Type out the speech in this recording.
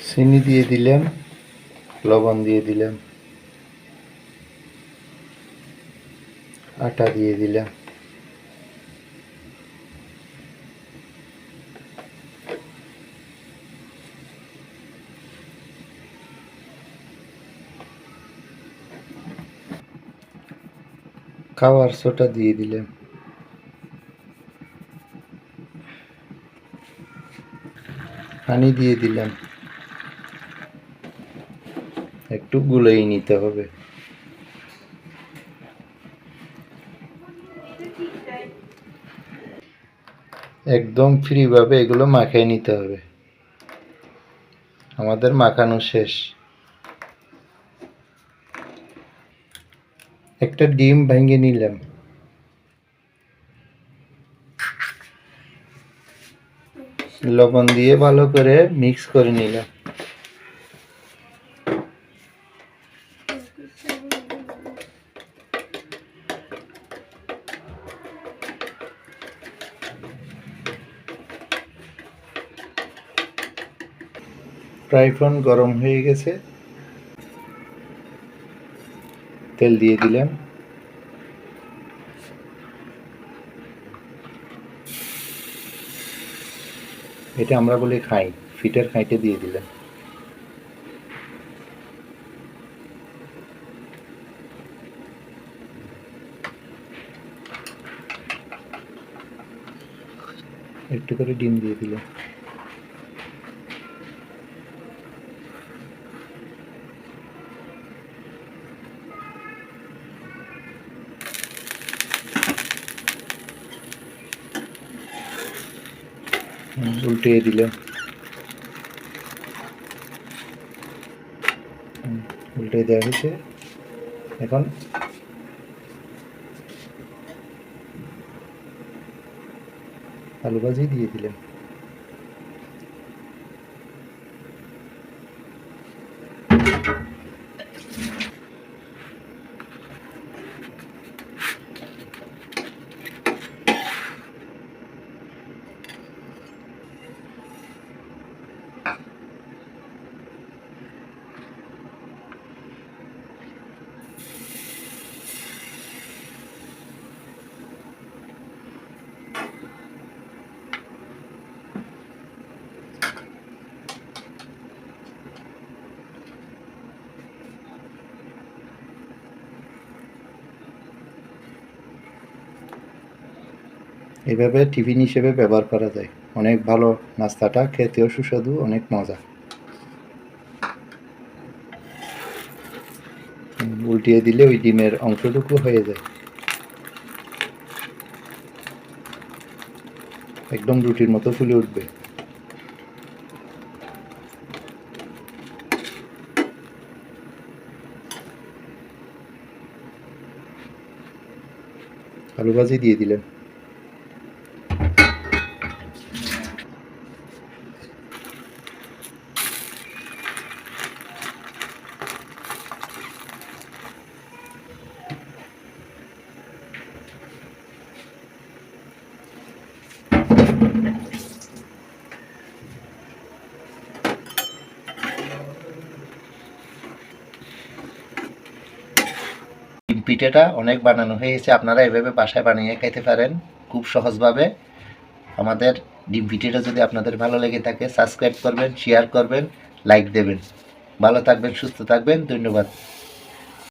চিনি দিয়ে দিলাম, লবণ দিয়ে দিলাম, আটা দিয়ে দিলাম, খাওয়ার সোডা দিয়ে দিলাম, পানি দিয়ে দিলাম, একটু গুলিয়ে নিতে হবে। একদম ফ্রিভাবে এগুলো মাখিয়ে নিতে হবে। আমাদের মাখানো শেষ। একটা ডিম ভেঙে নিলাম, লবণ দিয়ে ভালো করে মিক্স করে নিলাম। ফ্রাই প্যান গরম হয়ে গেছে, তেল দিয়ে দিলাম। এটা আমরা বলি খাই, ফিটের খাইতে দিয়ে দিলাম। একটু করে ডিম দিয়ে দিলাম। উল্টিয়ে দিলাম। উল্টে দেওয়া হয়েছে। এখন আলু ভাজি দিয়ে দিলাম। এভাবে টিফিন হিসেবে ব্যবহার করা যায়। অনেক ভালো নাস্তাটা, খেতেও সুস্বাদু, অনেক মজা। উল্টিয়ে দিলে ওই ডিমের অংশটুকু হয়ে যায়, একদম রুটির মতো ফুলে উঠবে। আলু ভাজি দিয়ে দিলেন। ডিম পিঠাটা অনেক বানানো হয়েছে, আপনারা এভাবে বাসায় বানিয়ে খাইতে পারেন খুব সহজভাবে। আমাদের ডিম পিঠাটা যদি আপনাদের ভালো লেগে থাকে, সাবস্ক্রাইব করবেন, শেয়ার করবেন, লাইক দেবেন। ভালো থাকবেন, সুস্থ থাকবেন, ধন্যবাদ।